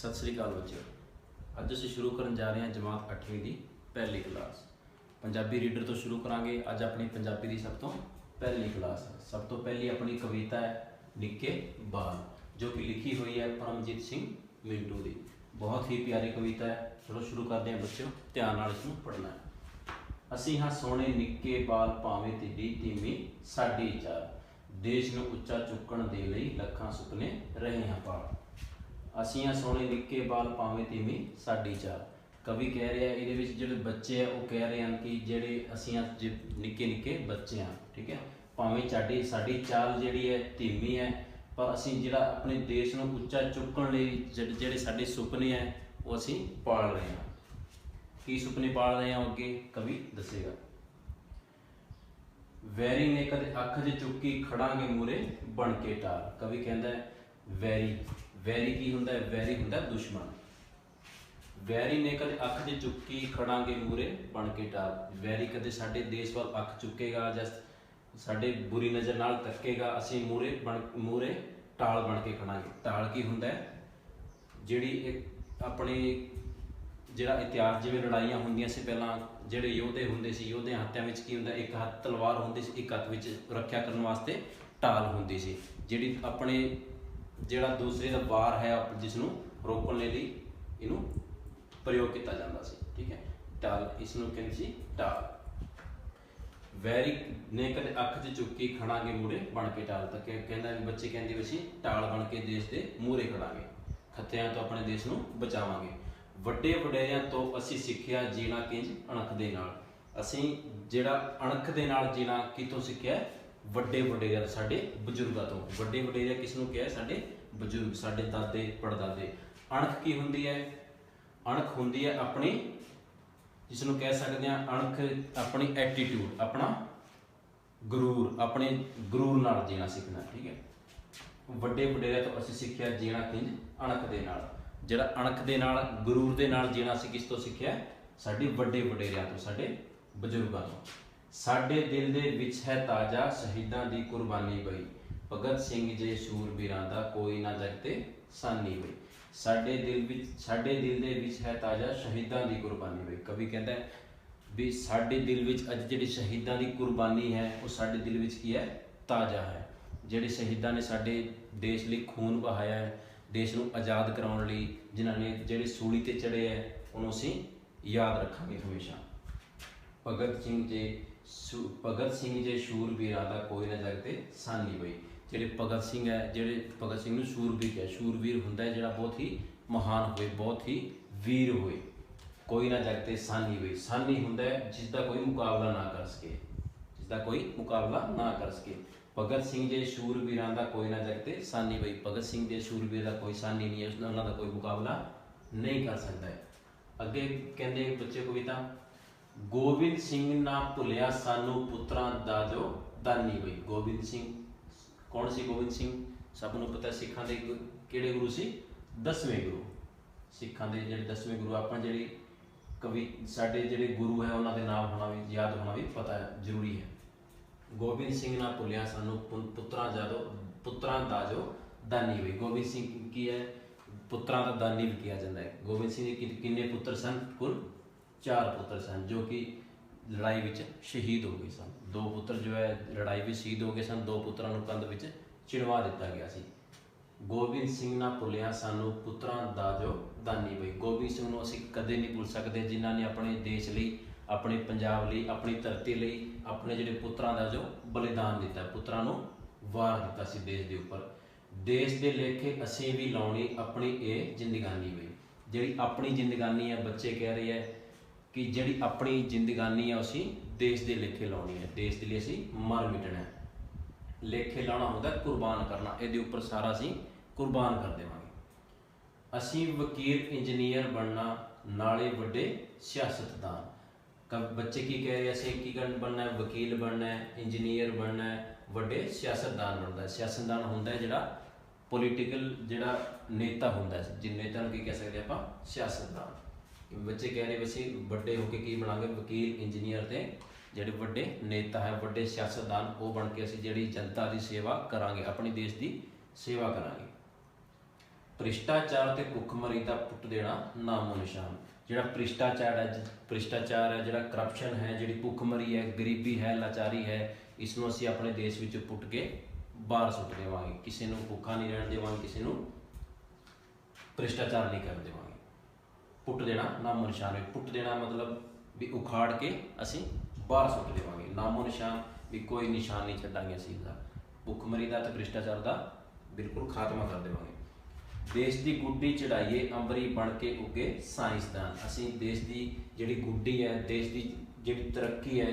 सत श्री अकाल बच्चों, अज असीं शुरू करन जा रहे हैं जमात 8वीं की पहली क्लास। पंजाबी रीडर तो शुरू करांगे। अज अपनी पंजाबी की सब तो पहली क्लास है। सब तो पहली अपनी कविता है निक्के बाल, जो कि लिखी हुई है परमजीत सिंह मिंटू की। बहुत ही प्यारी कविता है। चलो शुरू करते हैं बच्चों, ध्यान नाल इसनूं पढ़ना है। असीं हाँ सोहणे निक्के बाल भावें तिड्डी धीमी साडी चाल, देश नूं उच्चा चुकण दे लई लखां सुपने रहे हाँ पाल। असीं हाँ सोहणे निक्के बाल भावें धीमी साडी चाल। कवि कह रहा है ये जिहड़े बच्चे है वो कह रहे हैं कि जिहड़े असीं निक्के निक्के बच्चे हाँ, ठीक है। भावें साडी चाल जिहड़ी है धीमी है, पर असीं जिहड़ा अपने देश नूं उच्चा चुकण लई जिहड़े साडे सुपने हैं वो असीं पाल रहे हैं। की सुपने पाल रहे हैं अगे कवि दसेगा। वैरी ने कदे अख च चुकी खड़ांगे मूरे बन के टाल। कवि कहता है वैरी, वैरी की हुंदा है? वैरी हुंदा है दुश्मन। वैरी ने कदे अख च चुकी खड़ांगे मूरे बन के टाल। वैरी कदे साडे देश वाल अख चुकेगा जां साडे बुरी नज़र नाल तकेगा, असीं मूरे टाल बन के खड़ांगे। टाल की हुंदा है? जिहड़ी एक अपने जिहड़ा इतिहास जिवें लड़ाइयां हुंदियां सी पहलां, जिहड़े योधे हुंदे सी, योधे हत्थां विच की हुंदा, एक हत्थ तलवार हुंदी सी, एक हत्थ विच रक्षा करने वास्ते टाल हुंदी सी, जिहड़ी अपने जिहड़ा दूसरे दा वार है जिसनूं रोकण लई इहनूं प्रयोग किया जाता सी, ठीक है। टाल इसनूं कहंदे सी टाल। वैरी ने कदे अख च चुकी खड़ांगे मूरे बन के टाल। तक कहंदा बच्चे कहंदे भी टाल बन के देश दे मूरे खड़ांगे, खत्तियां तो अपने देश नूं बचावांगे। वड्डे वडेरियां तो असीं सिੱਖਿਆ जीना किंज अणख दे नाल। असीं जिहड़ा अणख दे नाल जीना कितों सिੱਖਿਆ? वड्डे वडेरियां साडे बजुर्गां तो। वड्डे वडेरिया किसनूं कहा? साडे बजुर्ग, साडे दादे पड़दादे। अणख की हुंदी है? अणख हुंदी है अपनी, जिसनूं कह सकते हैं अणख अपनी एटीट्यूड, अपना गुरूर, अपने गुरूर नाल जीना सीखना, ठीक है। वड्डे वडेरिया तो असीं सिੱਖਿਆ जीना किंज अणख दे नाल। जिहड़ा अणख दे नाल गुरूर दे नाल जीना सी किस तो सिੱਖਿਆ? साडे वड्डे वडेरियां तो, साडे बजुर्गां तो। साडे दिल दे विच है ताजा शहीदां दी कुर्बानी बई, भगत सिंह जे शूरवीरां दा कोई ना जगते सानी बई। साडे दिल दे विच है ताजा शहीदां दी कुर्बानी बई। कवि कहता है भी साडे दिल विच अज जिहड़ी शहीदां दी कुर्बानी है वो साडे दिल विच की है? ताजा है। जिहड़े शहीदां ने साडे देश लई खून बहाया है, देश नूं आज़ाद कराउण लई, जिन्हां ने जिहड़े सूली ते चढ़े है उहनूं असीं याद रखांगे हमेशा। भगत सिंह जे शूरवीरां दा कोई ना जगते सानी बई। जिहड़े भगत सिंह है, जिहड़े भगत सिंह नूं शूरवीर है, शूरवीर हुंदा है जिहड़ा बहुत ही महान होए, बहुत ही वीर होए। कोई ना जगते सानी बई। सानी हुंदा है जिसदा कोई मुकाबला ना कर सके, जिसदा कोई मुकाबला ना कर सके। भगत सिंह जे शूरवीरां दा कोई ना जगते सानी बई। भगत सिंह जे शूरवीर दा कोई सानी नहीं है, उन्हां दा कोई मुकाबला नहीं कर सकता है। अगे कहंदे बच्चे कविता, गोबिंद सिंह ना भुलिया सानू पुत्रां दा जो दानी बई। गोबिंद सिंह कौन सी? गोबिंद सिंह सबनूं पता, सिखां दे किहड़े गुरु सी? 10वें गुरु। सिखां दे जिहड़े 10वें गुरु, आपां जिहड़ी कवि साडे जिहड़े गुरु है उन्हां दे नाम होना भी याद होना भी पता जरूरी है। गोबिंद सिंह ना भुलिया सानू पुत्रां दा जो दानी बई। गोबिंद सिंह की है? पुत्रां दा दानी भी किया जाता है। गोबिंद सिंह के किन्ने पुत्र सन? कुल 4 पुत्र सन, जो कि लड़ाई विच शहीद हो गए सन। 2 पुत्र जो है लड़ाई में शहीद हो गए सन, 2 पुत्रां नूं कंध विच चिणवा दिता गया सी। गोबिंद सिंह ना भुलिया सानू पुत्रां दा जो दानी बई। गोबिंद सिंह नूं असीं कदे नहीं भुल सकते, जिन्हां ने अपने देश लई, अपने पंजाब लई, अपनी धरती लई अपने जिहड़े पुत्रां दा जो बलिदान दिता, पुत्रां नूं वार दिता सी देश दे उपर। देश दे लेखे असीं भी लाउणी अपनी ये जिंदगानी बई। जिहड़ी अपनी जिंदगानी है, बच्चे कह रहे हैं कि जिहड़ी अपनी जिंदगानी है असीं देश दे लेखे लाउणी है, देश दे लई असीं मर मिटना है। लेखे लाउणा हुंदा कुर्बान करना, इहदे उपर सारा असीं कुर्बान कर देवांगे। असीं वकील इंजीनियर बनना नाले वड्डे सियासतदान। बच्चे की कह रहे हैं? असीं की बनना है? वकील बनना है, इंजीनियर बनना है, वड्डे सियासतदान बनता है। सियासतदान हुंदा है जिहड़ा पोलीटिकल जिहड़ा नेता हुंदा है, जिन नेता नूं की कह सकते आपां? सियासतदान। बच्चे कह रहे असीं वड्डे होकर की बनांगे? वकील, इंजीनियर ते जिहड़े वड्डे नेता है, वड्डे सियासतदान, वो बन के असीं जिहड़ी जनता की सेवा करांगे, अपने देश की सेवा करांगे। ਭ੍ਰਿਸ਼ਟਾਚਾਰ ਤੇ ਭੁੱਖਮਰੀ ਦਾ ਪੁੱਟ ਦੇਣਾ ਨਾਮੋ ਨਿਸ਼ਾਨ। ਜਿਹੜਾ ਭ੍ਰਿਸ਼ਟਾਚਾਰ ਹੈ, ਜਿਹੜਾ ਕਰਪਸ਼ਨ ਹੈ, ਜਿਹੜੀ ਭੁੱਖਮਰੀ ਹੈ, ਗਰੀਬੀ ਹੈ, ਲਾਚਾਰੀ ਹੈ, ਇਸ ਨੂੰ ਅਸੀਂ ਆਪਣੇ ਦੇਸ਼ ਵਿੱਚ ਪੁੱਟ ਕੇ ਬਾਹਰ ਸੁੱਟ ਦੇਵਾਂਗੇ। ਕਿਸੇ ਨੂੰ ਭੁੱਖਾ ਨਹੀਂ ਰਹਿਣ ਦੇਵਾਂਗੇ, ਕਿਸੇ ਨੂੰ ਭ੍ਰਿਸ਼ਟਾਚਾਰ ਨਹੀਂ ਕਰਨ ਦੇਵਾਂਗੇ। ਪੁੱਟ ਦੇਣਾ ਨਾਮੋ ਨਿਸ਼ਾਨ ਹੈ। ਪੁੱਟ ਦੇਣਾ ਮਤਲਬ ਵੀ ਉਖਾੜ ਕੇ ਅਸੀਂ ਬਾਹਰ ਸੁੱਟ ਦੇਵਾਂਗੇ। ਨਾਮੋ ਨਿਸ਼ਾਨ ਵੀ ਕੋਈ ਨਿਸ਼ਾਨ ਨਹੀਂ ਛੱਡਾਂਗੇ ਅਸੀਂ ਇਹਦਾ। ਭੁੱਖਮਰੀ ਦਾ ਤੇ ਭ੍ਰਿਸ਼ਟਾਚਾਰ ਦਾ ਬਿਲਕੁਲ ਖਾਤਮਾ ਕਰ ਦੇਵਾਂਗੇ। ਦੇਸ਼ ਦੀ ਗੁੱਡੀ ਚੜਾਈਏ ਅੰਬਰੀ ਬਣ ਕੇ ਉੱਗੇ ਸਾਇੰਸਦਾਨ। ਅਸੀਂ ਦੇਸ਼ ਦੀ ਜਿਹੜੀ ਗੁੱਡੀ ਹੈ, ਦੇਸ਼ ਦੀ ਜਿਹੜੀ ਤਰੱਕੀ ਹੈ,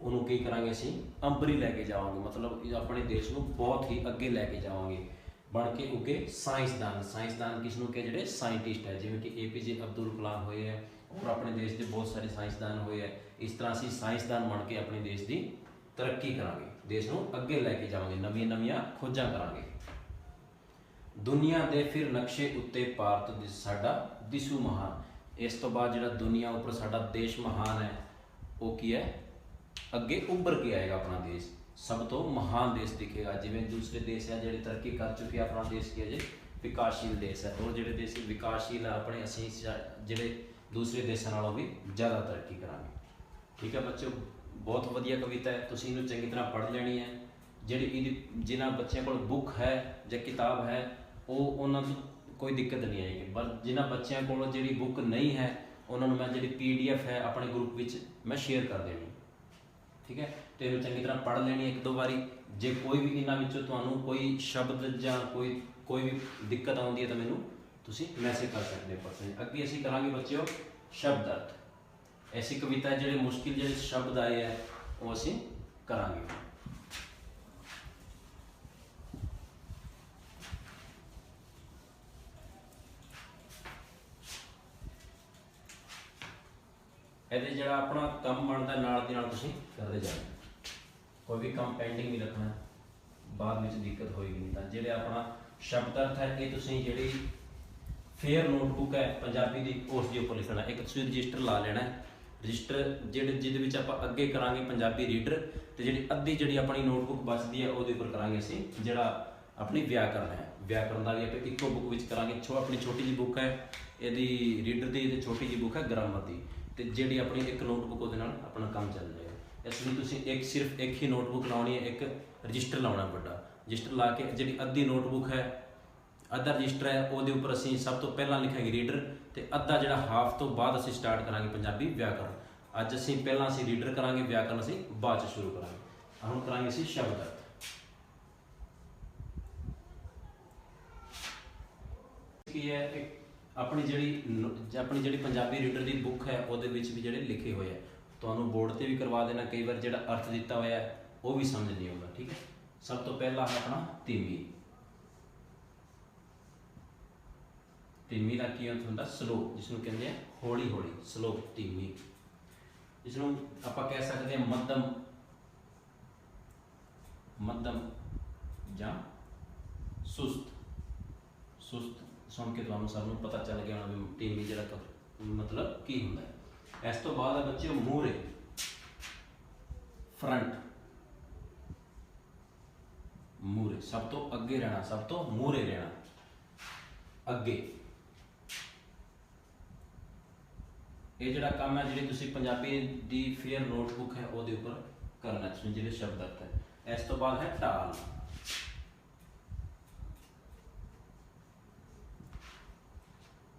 ਉਹਨੂੰ ਕੀ ਕਰਾਂਗੇ ਅਸੀਂ ਅੰਬਰੀ ਲੈ ਕੇ ਜਾਵਾਂਗੇ। ਮਤਲਬ ਆਪਣੇ ਦੇਸ਼ ਨੂੰ ਬਹੁਤ ਹੀ ਅੱਗੇ ਲੈ ਕੇ ਜਾਵਾਂਗੇ। ਬਣ ਕੇ ਉੱਗੇ ਸਾਇੰਸਦਾਨ। ਸਾਇੰਸਦਾਨ ਕਿਸ ਨੂੰ ਕਿ ਜਿਹੜੇ ਸਾਇੰਟਿਸਟ ਹੈ, ਜਿਵੇਂ ਕਿ APJ ਅਬਦੁਲ ਕਲਾਮ ਹੋਏ ਹੈ, ਔਰ ਆਪਣੇ ਦੇਸ਼ ਦੇ ਬਹੁਤ ਸਾਰੇ ਸਾਇੰਸਦਾਨ ਹੋਏ ਹੈ। ਇਸ ਤਰ੍ਹਾਂ ਅਸੀਂ ਸਾਇੰਸਦਾਨ ਬਣ ਕੇ ਆਪਣੇ ਦੇਸ਼ ਦੀ ਤਰੱਕੀ ਕਰਾਂਗੇ, ਦੇਸ਼ ਨੂੰ ਅੱਗੇ ਲੈ ਕੇ ਜਾਵਾਂਗੇ, ਨਵੀਆਂ ਨਵੀਆਂ ਖੋਜਾਂ ਕਰਾਂਗੇ। ਦੁਨੀਆ ਦੇ ਫਿਰ ਨਕਸ਼ੇ ਉੱਤੇ ਭਾਰਤ ਸਾਡਾ ਦਿਸੂ ਮਹਾਨ। ਇਸ ਤੋਂ ਬਾਅਦ ਜਿਹੜਾ ਦੁਨੀਆ ਉੱਪਰ ਸਾਡਾ ਦੇਸ਼ ਮਹਾਨ ਹੈ, ਉਹ ਕੀ ਹੈ, ਅੱਗੇ ਉੱਭਰ ਕੇ ਆਏਗਾ। ਆਪਣਾ ਦੇਸ਼ ਸਭ ਤੋਂ ਮਹਾਨ ਦੇਸ਼ ਦਿਖੇਗਾ। ਜਿਵੇਂ ਦੂਸਰੇ ਦੇਸ਼ ਹੈ ਜਿਹੜੇ ਤਰੱਕੀ ਕਰ ਚੁੱਕੇ, ਆਪਣਾ ਦੇਸ਼ ਕੀ ਹੈ ਜੀ ਵਿਕਾਸਸ਼ੀਲ ਦੇਸ਼ ਹੈ। ਔਰ ਜਿਹੜੇ ਦੇਸ਼ ਵਿਕਾਸਸ਼ੀਲ ਹੈ ਆਪਣੇ, ਅਸੀਂ ਜਿਹੜੇ ਦੂਸਰੇ ਦੇਸ਼ਾਂ ਨਾਲੋਂ ਵੀ ਜ਼ਿਆਦਾ ਤਰੱਕੀ ਕਰਾਂਗੇ। ਠੀਕ ਹੈ ਬੱਚਿਓ, ਬਹੁਤ ਵਧੀਆ ਕਵਿਤਾ ਹੈ, ਤੁਸੀਂ ਇਹਨੂੰ ਚੰਗੀ ਤਰ੍ਹਾਂ ਪੜ੍ਹ ਲੈਣੀ ਹੈ। ਜਿਨ੍ਹਾਂ ਬੱਚਿਆਂ ਕੋਲ ਬੁੱਕ ਹੈ ਜਾਂ ਕਿਤਾਬ ਹੈ, ਉਹਨਾਂ ਨੂੰ ਕੋਈ ਦਿੱਕਤ ਨਹੀਂ ਆਏਗੀ। ਪਰ ਜਿਨ੍ਹਾਂ ਬੱਚਿਆਂ ਕੋਲ ਜਿਹੜੀ ਬੁੱਕ ਨਹੀਂ ਹੈ, ਉਹਨਾਂ ਨੂੰ ਮੈਂ ਜਿਹੜੀ PDF ਹੈ ਆਪਣੇ ਗਰੁੱਪ ਵਿੱਚ ਮੈਂ ਸ਼ੇਅਰ ਕਰ ਦੇਣੀ। ਠੀਕ ਹੈ, ਤੇ ਇਹਨੂੰ ਚੰਗੀ ਤਰ੍ਹਾਂ ਪੜ੍ਹ ਲੈਣੀ ਇੱਕ ਦੋ ਵਾਰੀ। ਜੇ ਕੋਈ ਵੀ ਇਹਨਾਂ ਵਿੱਚੋਂ ਤੁਹਾਨੂੰ ਕੋਈ ਸ਼ਬਦ ਜਾਂ ਕੋਈ ਵੀ ਦਿੱਕਤ ਆਉਂਦੀ ਹੈ ਤਾਂ ਮੈਨੂੰ ਤੁਸੀਂ ਮੈਸੇਜ ਕਰ ਸਕਦੇ ਹੋ ਪਰਸਨਲੀ। ਅੱਗੇ ਅਸੀਂ ਕਰਾਂਗੇ ਬੱਚਿਓ ਸ਼ਬਦ ਅਰਥ। ਐਸੀ ਕਵਿਤਾ ਜਿਹੜੇ ਮੁਸ਼ਕਿਲ ਜਿਹੜੇ ਸ਼ਬਦ ਆਏ ਹੈ ਉਹ ਅਸੀਂ ਕਰਾਂਗੇ। ਇਹਦੇ ਜਿਹੜਾ ਆਪਣਾ ਕੰਮ ਬਣਦਾ ਨਾਲ ਦੀ ਨਾਲ ਤੁਸੀਂ ਕਰਦੇ ਜਾਣਾ, ਕੋਈ ਵੀ ਕੰਮ ਪੈਂਡਿੰਗ ਨਹੀਂ ਰੱਖਣਾ, ਬਾਅਦ ਵਿੱਚ ਦਿੱਕਤ ਹੋਏਗੀ ਨਹੀਂ। ਤਾਂ ਜਿਹੜੇ ਆਪਣਾ ਸ਼ਬਦ ਅਰਥ ਹੈ, ਇਹ ਤੁਸੀਂ ਜਿਹੜੀ ਫੇਅਰ ਨੋਟਬੁੱਕ ਹੈ ਪੰਜਾਬੀ ਦੀ, ਉਸ ਦੇ ਉੱਪਰ ਲਿਖਣਾ। ਇੱਕ ਤੁਸੀਂ ਰਜਿਸਟਰ ਲਾ ਲੈਣਾ। ਰਜਿਸਟਰ ਜਿਹਦੇ ਵਿੱਚ ਆਪਾਂ ਅੱਗੇ ਕਰਾਂਗੇ ਪੰਜਾਬੀ ਰੀਡਰ, ਤੇ ਜਿਹੜੀ ਅੱਧੀ ਜਿਹੜੀ ਆਪਣੀ ਨੋਟਬੁੱਕ ਬਚਦੀ ਹੈ ਉਹਦੇ ਉੱਪਰ ਕਰਾਂਗੇ ਅਸੀਂ ਜਿਹੜਾ ਆਪਣੀ ਵਿਆਕਰਨ ਹੈ। ਵਿਆਕਰਨ ਦਾ ਵੀ ਆਪਾਂ ਇੱਕੋ ਬੁੱਕ ਵਿੱਚ ਕਰਾਂਗੇ। ਆਪਣੀ ਛੋਟੀ ਜਿਹੀ ਬੁੱਕ ਹੈ ਇਹਦੀ ਰੀਡਰ ਦੀ, ਤੇ ਛੋਟੀ ਜਿਹੀ ਬੁੱਕ ਹੈ ਗ੍ਰਾਮਰ ਦੀ, ਤੇ ਜਿਹੜੀ ਆਪਣੀ ਇੱਕ ਨੋਟਬੁੱਕ ਉਹਦੇ ਨਾਲ ਆਪਣਾ ਕੰਮ ਚੱਲ ਜਾਏਗਾ। ਇਸ ਲਈ ਤੁਸੀਂ ਸਿਰਫ ਇੱਕ ਹੀ ਨੋਟਬੁੱਕ ਲਾਉਣੀ ਹੈ, ਇੱਕ ਰਜਿਸਟਰ ਲਾਉਣਾ ਵੱਡਾ। ਰਜਿਸਟਰ ਲਾ ਕੇ ਜਿਹੜੀ ਅੱਧੀ ਨੋਟਬੁੱਕ ਹੈ, ਅੱਧਾ ਰਜਿਸਟਰ ਹੈ, ਉਹਦੇ ਉੱਪਰ ਅਸੀਂ ਸਭ ਤੋਂ ਪਹਿਲਾਂ ਲਿਖਾਂਗੇ ਰੀਡਰ, ਤੇ ਅੱਧਾ ਜਿਹੜਾ ਹਾਫ ਤੋਂ ਬਾਅਦ ਅਸੀਂ ਸਟਾਰਟ ਕਰਾਂਗੇ ਪੰਜਾਬੀ ਵਿਆਕਰਨ। ਅੱਜ ਅਸੀਂ ਪਹਿਲਾਂ ਰੀਡਰ ਕਰਾਂਗੇ, ਵਿਆਕਰਨ ਅਸੀਂ ਬਾਅਦ 'ਚ ਸ਼ੁਰੂ ਕਰਾਂਗੇ। ਹੁਣ ਕਰਾਂਗੇ ਅਸੀਂ ਸ਼ਬਦ ਅਰਥ। ਕੀ ਹੈ, ਆਪਣੀ ਜਿਹੜੀ ਪੰਜਾਬੀ ਰੀਡਰ ਦੀ ਬੁੱਕ ਹੈ ਉਹਦੇ ਵਿੱਚ ਵੀ ਜਿਹੜੇ ਲਿਖੇ ਹੋਏ ਆ, ਤੁਹਾਨੂੰ ਬੋਰਡ ਤੇ ਵੀ ਕਰਵਾ ਦੇਣਾ। ਕਈ ਵਾਰ ਜਿਹੜਾ ਅਰਥ ਦਿੱਤਾ ਹੋਇਆ ਹੈ ਉਹ ਵੀ ਸਮਝ ਨਹੀਂ ਆਉਂਦਾ। ਠੀਕ ਹੈ, ਸਭ ਤੋਂ ਪਹਿਲਾਂ ਹੈ ਆਪਣਾ ਧੀਮੀ। ਧੀਮੀ ਦਾ ਕੀ ਅਰਥ ਹੁੰਦਾ, ਸਲੋ, ਜਿਸਨੂੰ ਕਹਿੰਦੇ ਆ ਹੌਲੀ ਹੌਲੀ, ਸਲੋ, ਧੀਮੀ। ਜਿਸਨੂੰ ਆਪਾਂ ਕਹਿ ਸਕਦੇ ਹਾਂ ਮੱਧਮ ਜਾਂ ਸੁਸਤ। ਸੁਣ ਕੇ ਤੁਹਾਨੂੰ ਸਭ ਨੂੰ ਪਤਾ ਚੱਲ ਗਿਆ ਹੋਣਾ ਵੀ ਧੀਮੀ ਜਿਹੜਾ ਮਤਲਬ ਕੀ ਹੁੰਦਾ ਹੈ। ਇਸ ਤੋਂ ਬਾਅਦ ਹੈ ਬੱਚਿਓ ਮੂਹਰੇ, ਫਰੰਟ। ਮੂਹਰੇ, ਸਭ ਤੋਂ ਅੱਗੇ ਰਹਿਣਾ, ਸਭ ਤੋਂ ਮੂਹਰੇ ਰਹਿਣਾ, ਅੱਗੇ। ਇਹ ਜਿਹੜਾ ਕੰਮ ਹੈ, ਜਿਹੜੀ ਤੁਸੀਂ ਪੰਜਾਬੀ ਦੀ ਫੇਅਰ ਨੋਟਬੁੱਕ ਹੈ ਉਹਦੇ ਉੱਪਰ ਕਰਨਾ ਤੁਸੀਂ ਜਿਹੜੇ ਸ਼ਬਦ ਅਰਥ ਹੈ। ਇਸ ਤੋਂ ਬਾਅਦ ਹੈ ਢਾਲ।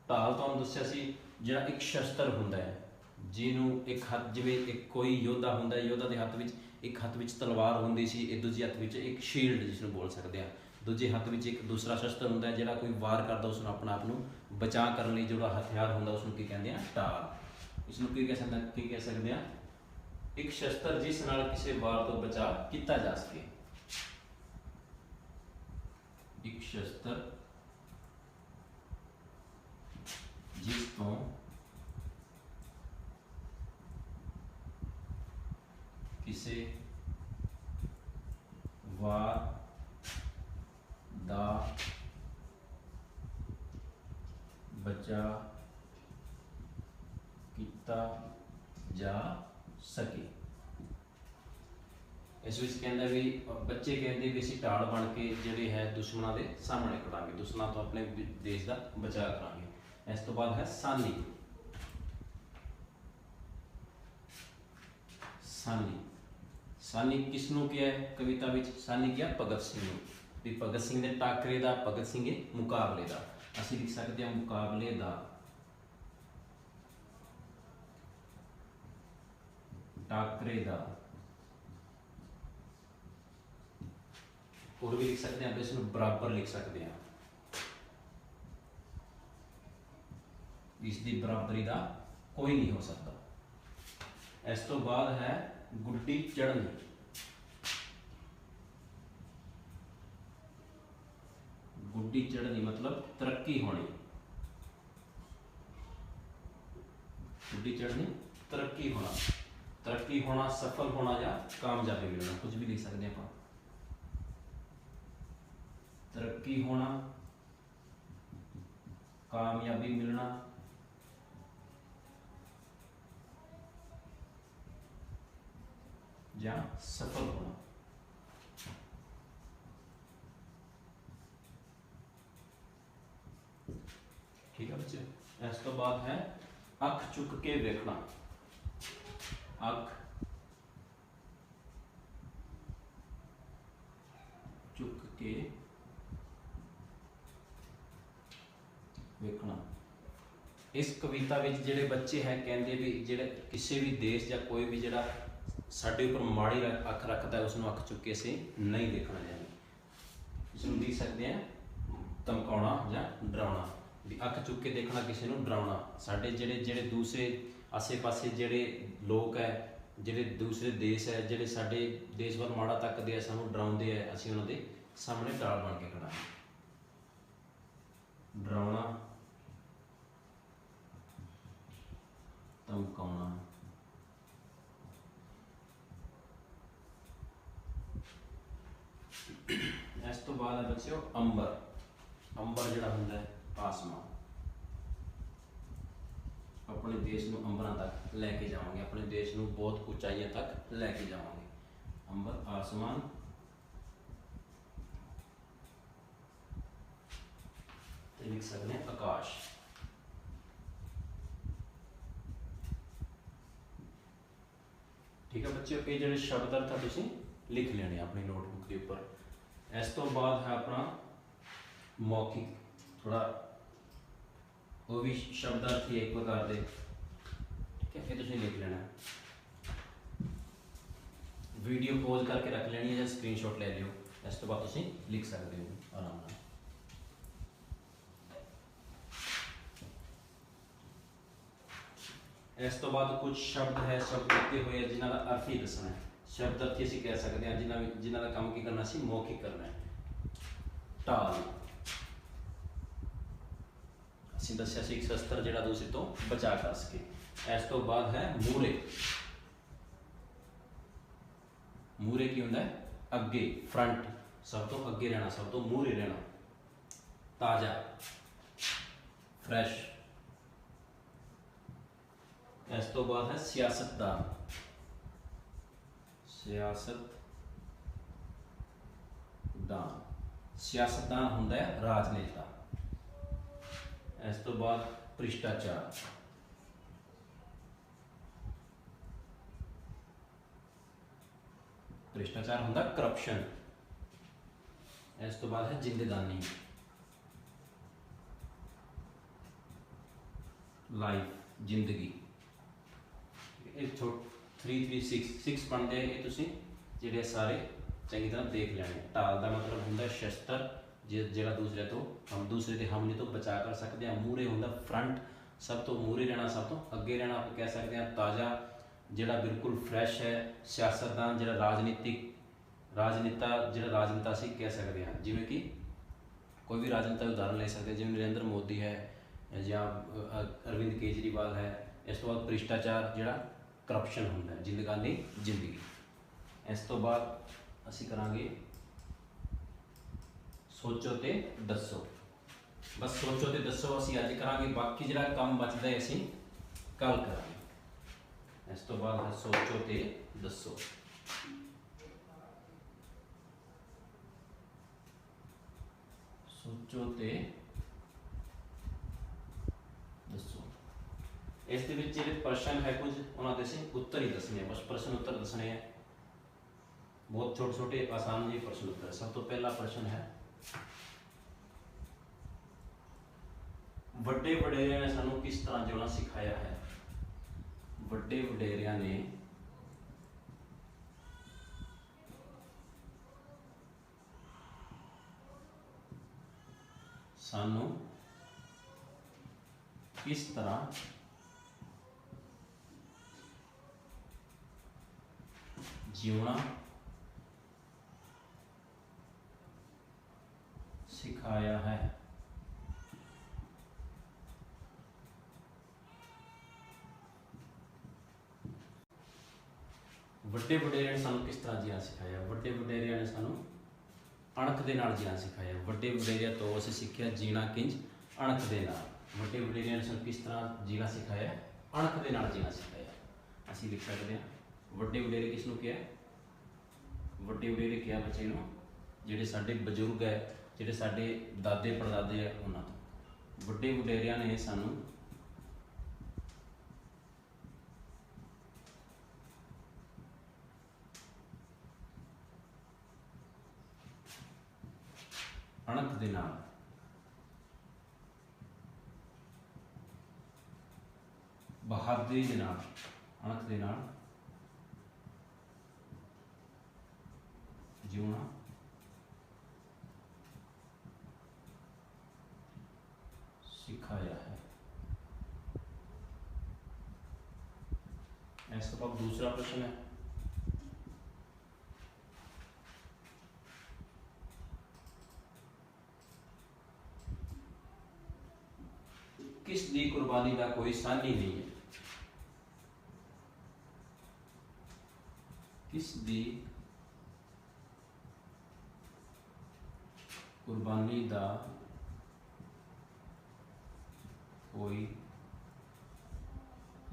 ਢਾਲ ਤੁਹਾਨੂੰ ਦੱਸਿਆ ਸੀ ਜਿਹੜਾ ਇੱਕ ਸ਼ਸਤਰ ਹੁੰਦਾ ਹੈ, ਜਿਹਨੂੰ ਇੱਕ ਹੱਥ, ਜਿਵੇਂ ਇੱਕ ਕੋਈ ਯੋਧਾ ਹੁੰਦਾ ਹੈ, ਯੋਧਾ ਦੇ ਹੱਥ ਵਿੱਚ ਇੱਕ ਹੱਥ ਵਿੱਚ ਤਲਵਾਰ ਹੁੰਦੀ ਸੀ, ਇਹ ਦੂਜੇ ਹੱਥ ਵਿੱਚ ਇੱਕ ਸ਼ੀਲਡ ਜਿਸਨੂੰ ਬੋਲ ਸਕਦੇ ਆ, ਦੂਜੇ ਹੱਥ ਵਿੱਚ ਇੱਕ ਦੂਸਰਾ ਸ਼ਸਤਰ ਹੁੰਦਾ ਹੈ। ਜਿਹੜਾ ਕੋਈ ਵਾਰ ਕਰਦਾ ਉਸਨੂੰ ਆਪਣੇ ਆਪ ਨੂੰ ਬਚਾਅ ਕਰਨ ਲਈ ਜਿਹੜਾ ਹਥਿਆਰ ਹੁੰਦਾ ਉਸਨੂੰ ਕੀ ਕਹਿੰਦੇ ਆ, ਢਾਲ। ਇਸਨੂੰ ਕੀ ਕਹਿ ਸਕਦੇ ਆ, ਇੱਕ ਸ਼ਸਤਰ ਜਿਸ ਨਾਲ ਕਿਸੇ ਵਾਰ ਤੋਂ ਬਚਾਅ ਕੀਤਾ ਜਾ ਸਕੇ। ਇੱਕ ਸ਼ਸਤਰ ਜਿਸ ਤੋਂ ਕਿਸੇ ਵਾਰ ਦਾ ਬਚਾਅ ਕੀਤਾ ਜਾ ਸਕੇ। इस विच कहंदा भी बच्चे कहते भी असीं ढाल बन के जिहड़े है दुश्मनां दे सामने खड़ांगे, दुश्मनां तो अपने देश का बचाव करांगे। इस तो बाद है सानी। सानी, सानी किसनों किया है कविता विच? सानी किया भगत सिंह नूं। भी भगत सिंह दे टाकरे दा, भगत सिंह दे मुकाबले दा, असीं लिख सकते हैं मुकाबले दा, टाकरे दा। और भी लिख सकते हैं, इसमें बराबर लिख सकते हैं, इसकी बराबरी का कोई नहीं हो सकता। इस तो बाद है गुड्डी चढ़नी। गुड्डी चढ़नी मतलब तरक्की होनी। गुड्डी चढ़नी तरक्की होना, तरक्की होना, सफल होना या कामयाबी मिलना, कुछ भी लिख सकते हैं। तरक्की होना, कामयाबी मिलना, या सफल होना। ठीक है बच्चे। इस तो बाद है अख चुक के वेखना। अख चुक के वेखना। इस कविता में जिहड़े बच्चे हैं कहते भी जिहड़े किसी भी देश या कोई भी जिहड़ा साडे उपर माड़ी अख रखता है उसनों अख चुक के असीं नहीं देखना चाहिए। इसनों लिख सकते हैं धमकाउणा या डराउणा। भी अख चुक के देखना किसी नूं डराउणा। साडे जिहड़े जिहड़े दूसरे आसे पासे जिहड़े लोग है, जिहड़े दूसरे देश है, जिहड़े साडे देश वाल माड़ा तकदे है, सानूं डराउंदे है, असीं उन्हां दे सामने ढाल बन के खड़ा। डराउणा, धमकाउणा। इस तो बाद है बच्चों अंबर। अंबर जिहड़ा हुंदा है आसमान। अपने देश नूं अंबरां तक लैके जावांगे, अपने देश नूं बहुत ऊंचाइयां तक लैके जावांगे। अंबर आसमान। ते लिख सकते हैं आकाश। ठीक है बच्चों, ये जो शब्द अर्थ है तुसीं लिख लेने अपनी नोटबुक के ऊपर। इस तो बाद है अपना मौखिक, थोड़ा वो भी शब्द अर्थ ही एक प्रकार दे। ठीक है, ये तुसीं लिख लेना। वीडियो पॉज करके रख लेनी है या स्क्रीनशॉट ले लियो। इस तो बाद तुसीं लिख सकते हो आराम नाल। इस तो बाद कुछ शब्द है, शब्द दिते हुए जिन्हों का अर्थ ही दसना है। शब्द अर्थ ही कह सकते हैं जिन्हों का काम की करना सी मौखिक करना है। ढाल, असीं दस्सिया सी एक शस्त्र जिहड़ा दूसरे तो बचा कर सके। इस तो बाद है मूरे। मूरे की होंदा है अगे, फ्रंट, सब तो अगे रहना, सब तो मूरे रहना। ताजा, फ्रैश। इस तो बाद है सियासतदान। सियासतदान, सियासतदान होंदा है राजनेता। इस तो बाद भ्रिष्टाचार। भ्रिष्टाचार होंदा करप्शन। इस तो बाद है जिंदगानी, लाइफ, जिंदगी। 336 पढ़ते हैं, तुसीं जिहड़े सारे चंगी तरह देख लेने। ढाल का मतलब होंदा शस्त्र जिहड़ा दूसरे तो हम दूसरे के हमले तो बचा कर सकते हैं। मूरे होंदा फ्रंट, सब तो मूरे रहना, सब तो अगे रहना। आप कह सकते हैं ताज़ा, जिहड़ा बिल्कुल फ्रैश है। सियासतदान जिहड़ा राजनीतिक, राजनेता जिहड़ा राजनेता से कह सकते हैं। जिवें कि कोई भी राजनेता उदाहरण ले सकते हैं, जिवें नरेंद्र मोदी है या अरविंद केजरीवाल है। इस तो बाद भ्रिष्टाचार जिहड़ा करप्शन होंदा है, जिंदगानी जिंदगी। इस तो बाद असीं करांगे सोचो ते दसो। बस सोचो ते दसो असीं अज करांगे, बाकी जिहड़ा काम बचदा है असीं कल करांगे। इस तो बाद है सोचो ते दसो। सोचो ते दसो। इस दे विच जिहड़े प्रश्न है कुछ उन्हां दे असीं उत्तर ही दसने हैं, बस प्रश्न उत्तर दसने हैं। बहुत छोटे छोटे आसान जी प्रश्न उत्तर। सब तो पहला प्रश्न है, वड्डे वडेरिया ने सानू किस तरह जिउणा सिखाया है? वड्डे वडेरिया ने सानू किस तरह जीवना सिखाया है? वड्डे वडेरिया ने सानू किस तरह जीना सिखाया? वड्डे वडेरिया ने सानू अणख दे नाल जीना सिखाया। वड्डे वडेरिया तो असीं सिੱਖਿਆ जीना किंज अणख दे नाल। वड्डे वडेरिया ने सानू किस तरह जीना सिखाया? अणख दे नाल जीना सिखाया। असीं लिख सकते हैं वड्डे वडेरे किस नूं कहा? वड्डे वडेरे कहा बच्चे नूं जिहड़े साडे बजुर्ग है, जिहड़े साडे दादे परदादे है उन्हां तों। वड्डे वडेरिया ने सानू अणख दे नाल बहादुरी दे नाल, अणख दे नाल जीवना सिखाया है। इसके बाद दूसरा प्रश्न है, किस दी कुर्बानी का कोई सानी नहीं है? किस दी कुर्बानी का कोई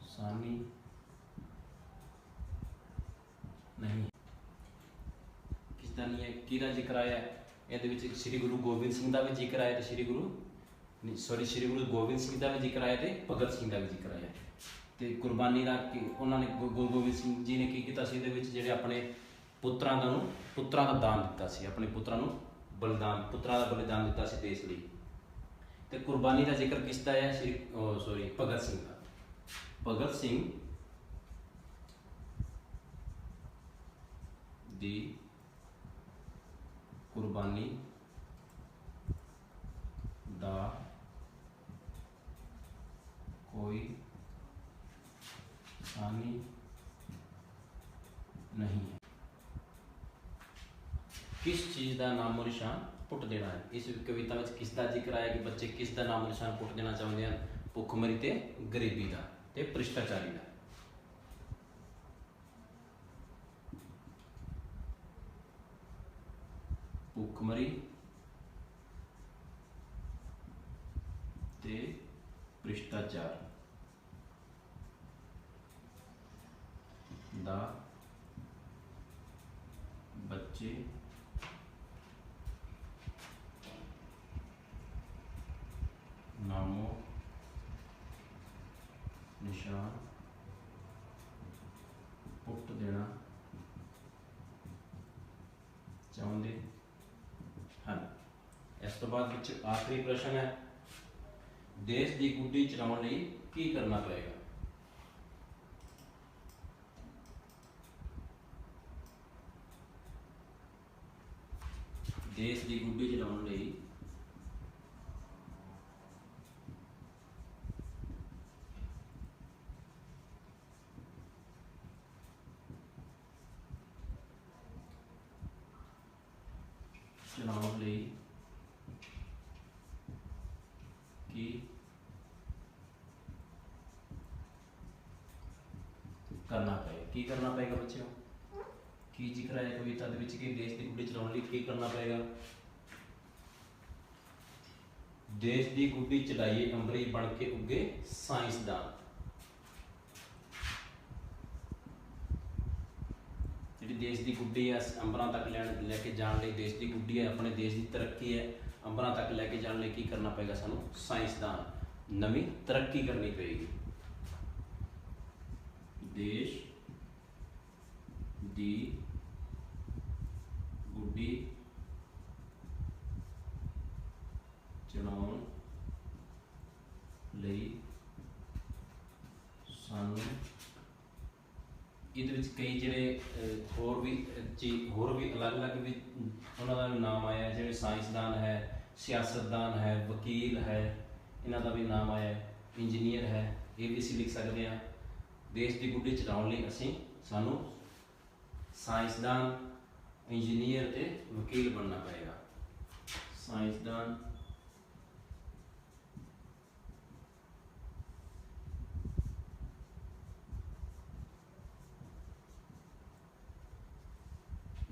सानी नहीं। किसका नहीं है? किहदा जिक्र आया है? ਇਹਦੇ ਵਿੱਚ श्री गुरु गोबिंद सिंह का भी जिक्र आया तो श्री गुरु गोबिंद सिंह का भी जिक्र आया तो भगत सिंह का भी जिक्र आया। तो कुर्बानी का उन्होंने गुरु गोबिंद सिंह जी ने की किया जिहड़े अपने पुत्रां का दान दिता सी, अपने पुत्रां का बलिदान दिता सी देश लई। तो कुर्बानी का जिक्र किसका है? भगत सिंह का। भगत सिंह दी कुर्बानी दा कोई सानी नहीं है। किस चीज़ का नामो निशान पुट देना है? इस कविता में किसका जिक्र आया कि बच्चे किसका नामो निशान पुट देना चाहते हैं? भुखमरी ते गरीबी का ते भ्रिष्टाचारी का। भुखमरी ते भ्रिष्टाचार दा बच्चे नामो निशान पुट देना चाहते हैं। इस तो बाद आखिरी प्रश्न है, देश की गुड्डी चलाने लई की करना पड़ेगा? देश की गुड्डी चलाने लई की करना पड़ेगा? की करना पड़ेगा बच्चों? की जिक्र है कविता के विच कि देश की गुड्डी चलाने लई की करना पड़ेगा? देश की गुड्डी चलाइए अंबरी बन के उगे साइंसदान। जी देश की गुड्डी है अंबरां तक लैके जाने देश की गुड्डी है, अपने देश की तरक्की है, अंबरां तक लैके जाने लिए की करना पेगा सानू, साइंसदान नवी तरक्की करनी पेगी। देश दी गुड्डी चढ़ाउण लई सानू ਇਹਦੇ ਵਿੱਚ कई ਜਿਹੜੇ होर भी चीज होर भी अलग अलग भी ਉਹਨਾਂ ਦਾ ਵੀ ਨਾਮ ਆਇਆ, ਜਿਹੜੇ ਸਾਇੰਸਦਾਨ ਹੈ, ਸਿਆਸਤਦਾਨ ਹੈ, ਵਕੀਲ ਹੈ, ਇਹਨਾਂ ਦਾ ਵੀ ਨਾਮ ਆਇਆ ਹੈ, ਇੰਜੀਨੀਅਰ ਹੈ, ਇਹ ਵੀ ਅਸੀਂ ਲਿਖ ਸਕਦੇ ਹਾਂ। ਦੇਸ਼ ਦੀ ਗੁੱਡੀ ਚਲਾਉਣ ਲਈ ਅਸੀਂ ਸਾਨੂੰ ਸਾਇੰਸਦਾਨ, ਇੰਜੀਨੀਅਰ ਤੇ ਵਕੀਲ ਬਣਨਾ ਪਏਗਾ। ਸਾਇੰਸਦਾਨ,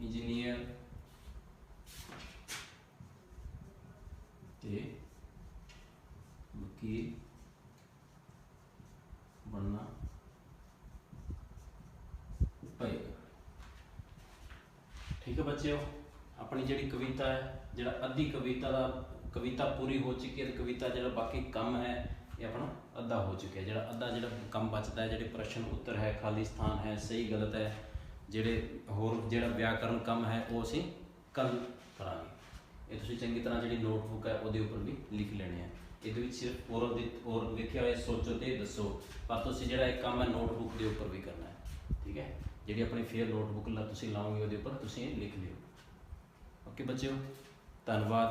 इंजीनियर ते वकील बनना पएगा। ठीक है बच्चों, अपनी जी कविता है, जो अद्धी कविता का कविता पूरी हो चुकी है, कविता जो बाकी कम है ये अपना अद्धा हो चुका है। जो अद्धा जो कम बचता है, जो प्रश्न उत्तर है, खाली स्थान है, सही गलत है, ਜਿਹੜੇ ਹੋਰ ਜਿਹੜਾ व्याकरण कम है वो ਅਸੀਂ कल करांगे। ये तुसीं चंगी तरह ਜਿਹੜੀ नोटबुक है ਉਹਦੇ ਉੱਪਰ भी लिख लेने हैं। ਇਹਦੇ ਵਿੱਚ सिर्फ ओरल ਦੀ और लिखिया होया सोचो ते दसो, पर तुसीं ਜਿਹੜਾ एक काम है नोटबुक ਦੇ ਉੱਪਰ भी करना है। ठीक है, ਜਿਹੜੀ अपनी फेयर नोटबुक तुसीं लाओगे ਉਹਦੇ ਉੱਪਰ तुसीं लिख लियो। ओके बच्चों, धन्यवाद।